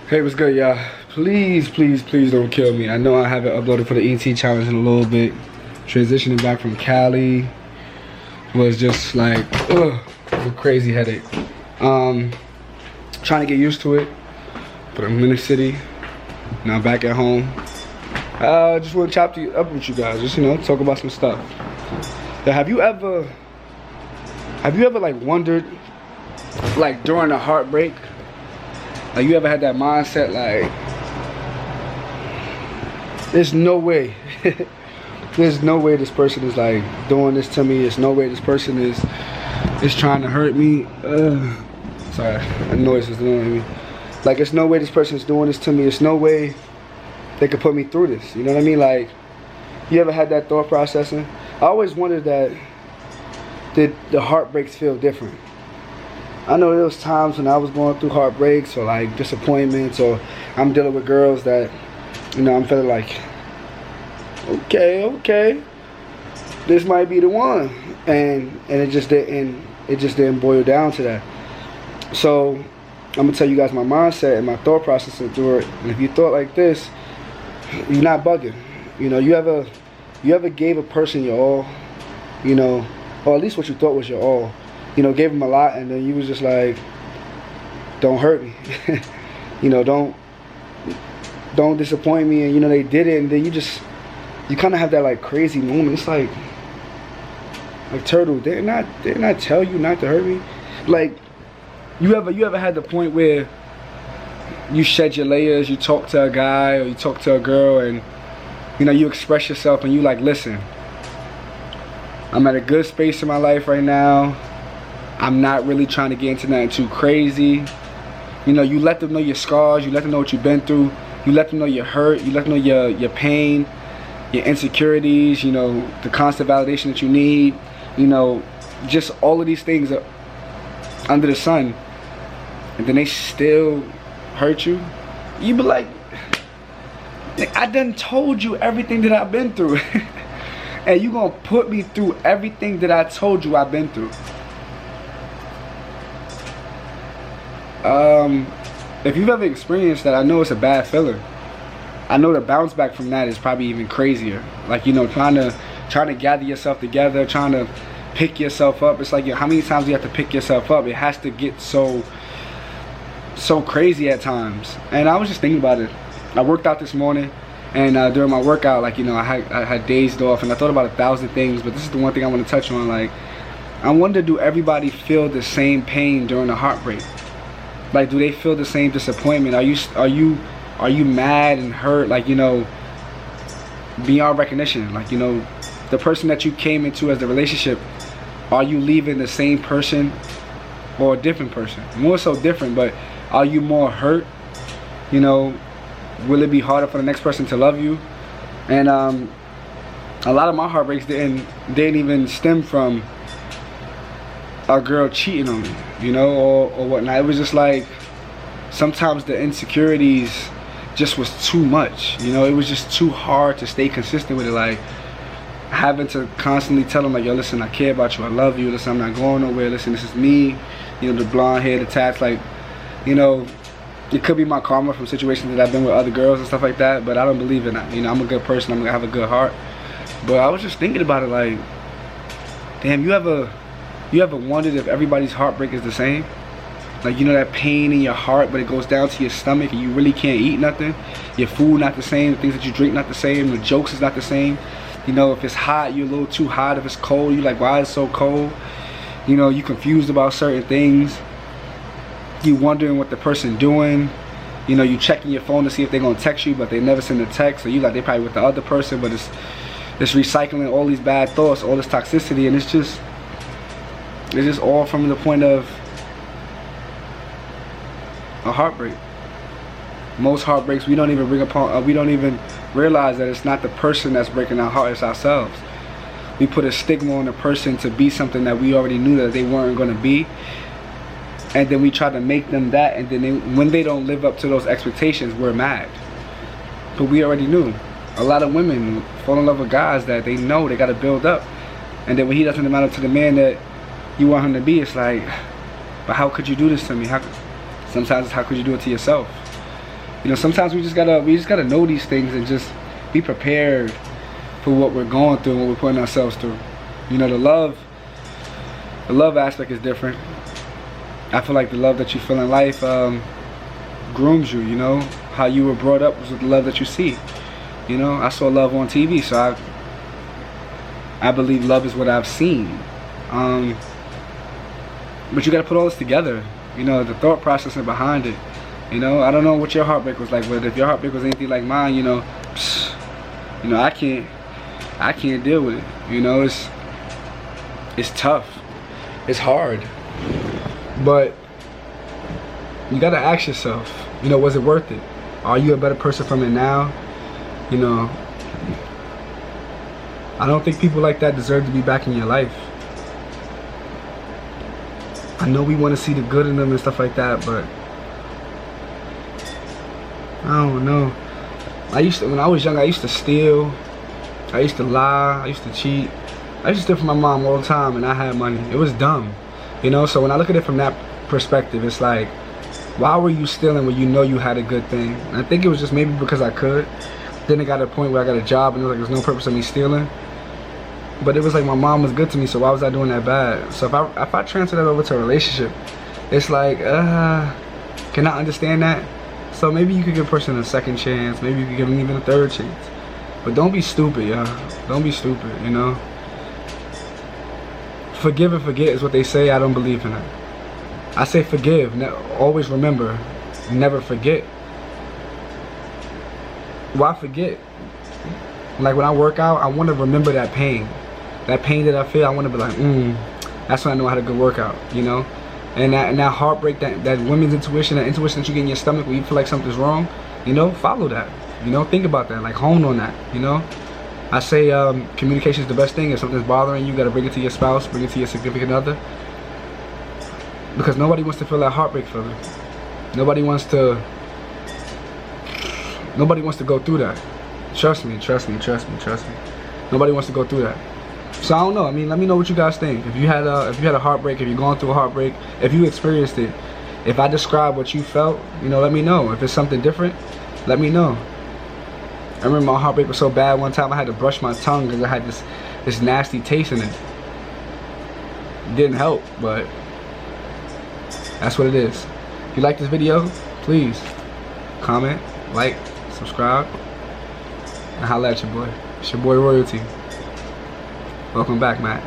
Hey, what's good, y'all? Please, please, please don't kill me. I know I haven't uploaded for the ET challenge in a little bit. Transitioning back from Cali was just like, ugh, a crazy headache. Trying to get used to it, but I'm in the city. Now back at home. Just want to chop it up with you guys. Just, talk about some stuff. Now, have you ever like wondered, like during a heartbreak, like you ever had that mindset like, there's no way, there's no way this person is like doing this to me. There's no way this person is trying to hurt me. Sorry, the noise is annoying me. Like, there's no way this person is doing this to me. There's no way they could put me through this. You know what I mean? Like, you ever had that thought processing? I always wondered that, did the heartbreaks feel different? I know there was times when I was going through heartbreaks or like disappointments, or I'm dealing with girls that, I'm feeling like, okay, this might be the one, and it just didn't boil down to that. So I'm gonna tell you guys my mindset and my thought process through it. And if you thought like this, you're not bugging. You ever gave a person your all, or at least what you thought was your all. Gave them a lot, and then you was just like, don't hurt me. Don't disappoint me, and they did it, and then you kind of have that like crazy moment. It's like Turtle, didn't I tell you not to hurt me? Like, you ever had the point where you shed your layers, you talk to a guy or you talk to a girl, and you express yourself, and you like, listen, I'm at a good space in my life right now. I'm not really trying to get into nothing too crazy. You let them know your scars, you let them know what you've been through, you let them know your hurt, you let them know your pain, your insecurities, the constant validation that you need, just all of these things are under the sun, and then they still hurt you. You be like, I done told you everything that I've been through. And you gonna put me through everything that I told you I've been through. If you've ever experienced that, I know it's a bad feeling. I know the bounce back from that is probably even crazier. Like, trying to gather yourself together, trying to pick yourself up. It's like, how many times do you have to pick yourself up? It has to get so crazy at times. And I was just thinking about it. I worked out this morning, and during my workout, like, I had dazed off, and I thought about 1,000 things, but this is the one thing I want to touch on. Like, I wonder, do everybody feel the same pain during a heartbreak? Like, do they feel the same disappointment? Are you mad and hurt, like, beyond recognition? Like, the person that you came into as the relationship, are you leaving the same person or a different person? More so different, but are you more hurt? Will it be harder for the next person to love you? And a lot of my heartbreaks didn't even stem from a girl cheating on me, or whatnot. It was just like, sometimes the insecurities just was too much. It was just too hard to stay consistent with it. Like, having to constantly tell them, like, yo, listen, I care about you, I love you, listen, I'm not going nowhere, listen, this is me, the blonde hair, the tats, like, it could be my karma from situations that I've been with other girls and stuff like that, but I don't believe in that. I'm a good person, I'm gonna have a good heart. But I was just thinking about it, like, damn, you ever wondered if everybody's heartbreak is the same? Like, that pain in your heart, but it goes down to your stomach, and you really can't eat nothing. Your food not the same, the things that you drink not the same, the jokes is not the same. If it's hot, you're a little too hot. If it's cold, you're like, why is it so cold? You confused about certain things. You wondering what the person doing. You checking your phone to see if they're gonna text you, but they never send a text. So you like, they probably with the other person, but it's recycling all these bad thoughts, all this toxicity, and it's just all from the point of a heartbreak. Most heartbreaks, we don't even realize that it's not the person that's breaking our heart, it's ourselves. We put a stigma on the person to be something that we already knew that they weren't going to be, and then we try to make them that, and then when they don't live up to those expectations, we're mad. But we already knew. A lot of women fall in love with guys that they know they got to build up, and then when he doesn't amount to the man that you want him to be, it's like, but how could you do this to me? Sometimes it's, how could you do it to yourself? You know, sometimes we just gotta know these things and just be prepared for what we're going through and what we're putting ourselves through. You know, the love aspect is different. I feel like the love that you feel in life grooms you. You know, how you were brought up was with the love that you see. You know, I saw love on TV, so I believe love is what I've seen. But you got to put all this together. You know, the thought processing behind it. You know, I don't know what your heartbreak was like, but if your heartbreak was anything like mine, you know, I can't deal with it. You know, it's tough. It's hard. But you got to ask yourself, you know, was it worth it? Are you a better person from it now? You know, I don't think people like that deserve to be back in your life. I know we want to see the good in them and stuff like that, but I don't know. When I was young, I used to steal. I used to lie. I used to cheat. I used to steal from my mom all the time, and I had money. It was dumb, you know. So when I look at it from that perspective, it's like, why were you stealing when you know you had a good thing? And I think it was just maybe because I could. Then it got to a point where I got a job, and it was like there's no purpose of me stealing. But it was like my mom was good to me, so why was I doing that bad? So if I transfer that over to a relationship, it's like, can I understand that? So maybe you could give a person a second chance. Maybe you could give them even a third chance. But don't be stupid, y'all. Don't be stupid, you know? Forgive and forget is what they say. I don't believe in it. I say forgive. Always remember. Never forget. Why forget? Like when I work out, I want to remember that pain. That pain that I feel, I want to be like, that's when I know I had a good workout, you know? And that heartbreak, that women's intuition, that intuition that you get in your stomach when you feel like something's wrong, you know, follow that. You know, think about that, like hone on that, you know? I say communication is the best thing. If something's bothering you, you gotta bring it to your spouse, bring it to your significant other. Because nobody wants to feel that heartbreak feeling. Nobody wants to go through that. Trust me. Nobody wants to go through that. So I don't know. I mean, let me know what you guys think. If you had a heartbreak, if you're going through a heartbreak, if you experienced it, if I describe what you felt, you know, let me know. If it's something different, let me know. I remember my heartbreak was so bad one time I had to brush my tongue because I had this nasty taste in it. It didn't help, but that's what it is. If you like this video, please comment, like, subscribe, and holla at your boy. It's your boy Royalty. Welcome back, Matt.